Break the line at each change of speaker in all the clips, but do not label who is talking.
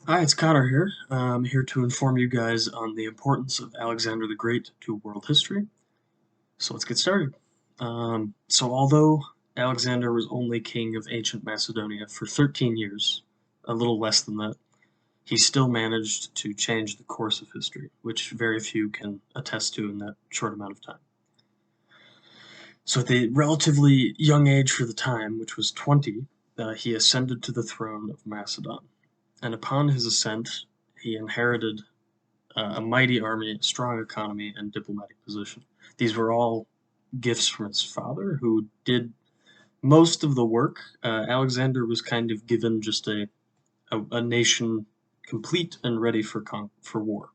Hi, it's Connor here. I'm here to inform you guys on the importance of Alexander the Great to world history. So let's get started. Although Alexander was only king of ancient Macedonia for 13 years, a little less than that, he still managed to change the course of history, which very few can attest to in that short amount of time. So at the relatively young age for the time, which was 20, he ascended to the throne of Macedon. And upon his ascent, he inherited a mighty army, a strong economy, and diplomatic position. These were all gifts from his father, who did most of the work. Alexander was kind of given just a nation complete and ready for war.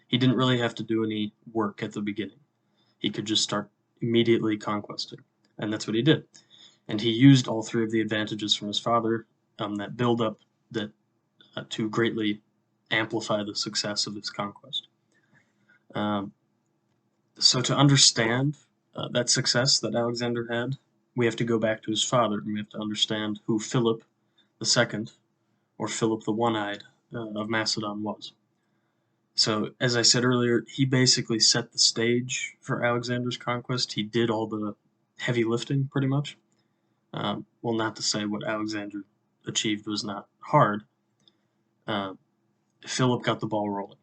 He didn't really have to do any work at the beginning. He could just start immediately conquesting, and that's what he did. And he used all three of the advantages from his father, that build up, that to greatly amplify the success of his conquest. Um, so to understand that success that Alexander had, we have to go back to his father, and we have to understand who Philip the Second, or Philip the One-Eyed, of Macedon was. So, as I said earlier, he basically set the stage for Alexander's conquest. He did all the heavy lifting, pretty much. Well, not to say what Alexander achieved was not hard. Uh, Philip got the ball rolling.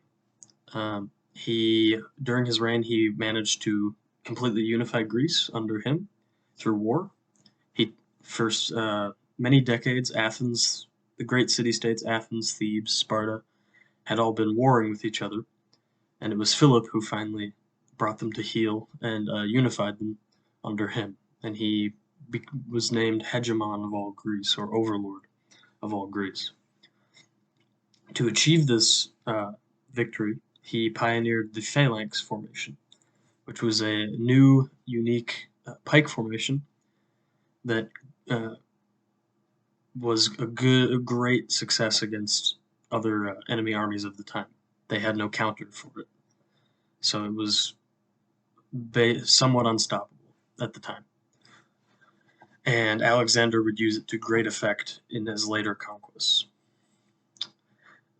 During his reign, he managed to completely unify Greece under him through war. He first many decades, Athens, the great city-states, Athens, Thebes, Sparta, had all been warring with each other, and it was Philip who finally brought them to heel and unified them under him. And he was named hegemon of all Greece, or overlord of all Greece. To achieve this victory, he pioneered the phalanx formation, which was a new, unique pike formation that uh, was a great success against other enemy armies of the time. They had no counter for it, so it was somewhat unstoppable at the time. And Alexander would use it to great effect in his later conquests.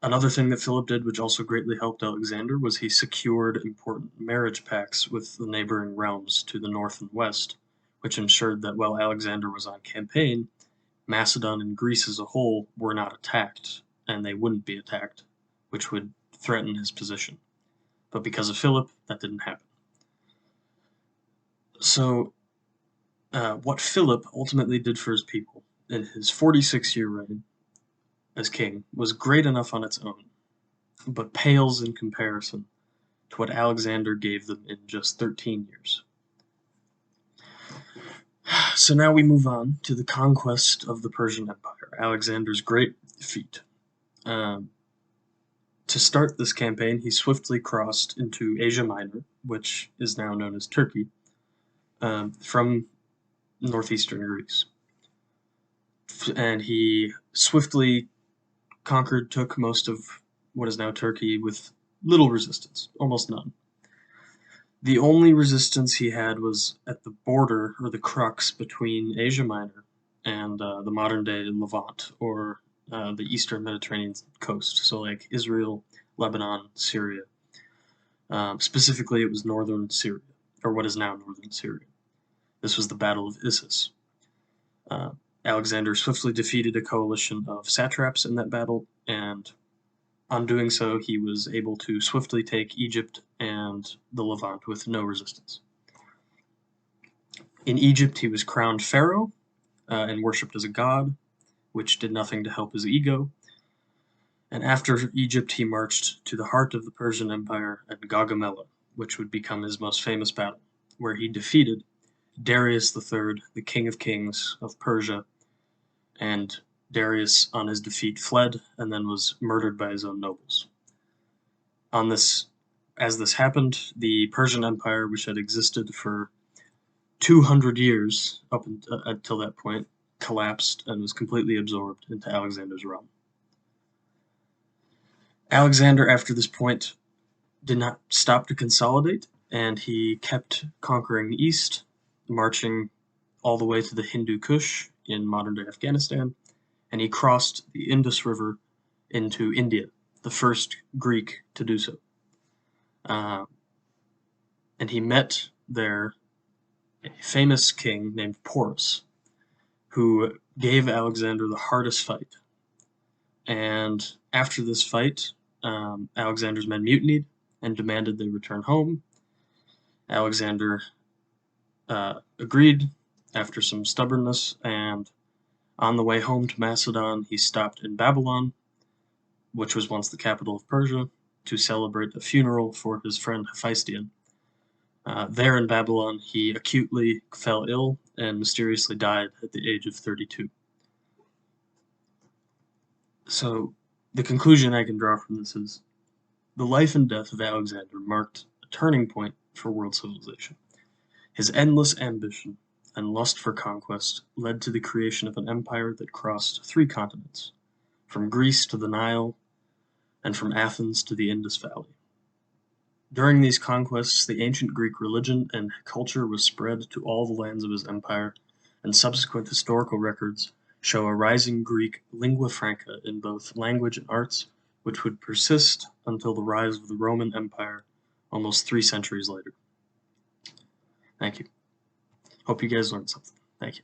Another thing that Philip did, which also greatly helped Alexander, was he secured important marriage pacts with the neighboring realms to the north and west, which ensured that while Alexander was on campaign, Macedon and Greece as a whole were not attacked, and they wouldn't be attacked, which would threaten his position. But because of Philip, that didn't happen. So, what Philip ultimately did for his people in his 46-year reign as king was great enough on its own, but pales in comparison to what Alexander gave them in just 13 years. So now we move on to the conquest of the Persian Empire, Alexander's great feat. Um, to start this campaign, he swiftly crossed into Asia Minor, which is now known as Turkey, from northeastern Greece. And he swiftly took most of what is now Turkey with little resistance, almost none. The only resistance he had was at the border, or the crux, between Asia Minor and the modern day Levant, or the eastern Mediterranean coast, so like Israel, Lebanon, Syria. Specifically, it was northern Syria, or what is now northern Syria. This was the Battle of Issus. Uh, Alexander swiftly defeated a coalition of satraps in that battle, and on doing so, he was able to swiftly take Egypt and the Levant with no resistance. In Egypt, he was crowned pharaoh and worshipped as a god, which did nothing to help his ego. And after Egypt, he marched to the heart of the Persian Empire at Gaugamela, which would become his most famous battle, where he defeated Darius III, the King of Kings of Persia, and Darius, on his defeat, fled and then was murdered by his own nobles. As this happened, the Persian Empire, which had existed for 200 years up until that point, collapsed and was completely absorbed into Alexander's realm. Alexander, after this point, did not stop to consolidate, and he kept conquering the east, marching all the way to the Hindu Kush in modern-day Afghanistan, and he crossed the Indus River into India, the first Greek to do so. And he met there a famous king named Porus, who gave Alexander the hardest fight. And after this fight, Alexander's men mutinied and demanded they return home. Alexander agreed after some stubbornness, and on the way home to Macedon, he stopped in Babylon, which was once the capital of Persia, to celebrate a funeral for his friend Hephaestion. There in Babylon, he acutely fell ill and mysteriously died at the age of 32. So, the conclusion I can draw from this is the life and death of Alexander marked a turning point for world civilization. His endless ambition and lust for conquest led to the creation of an empire that crossed 3 continents, from Greece to the Nile, and from Athens to the Indus Valley. During these conquests, the ancient Greek religion and culture was spread to all the lands of his empire, and subsequent historical records show a rising Greek lingua franca in both language and arts, which would persist until the rise of the Roman Empire almost 3 centuries later. Thank you. Hope you guys learned something. Thank you.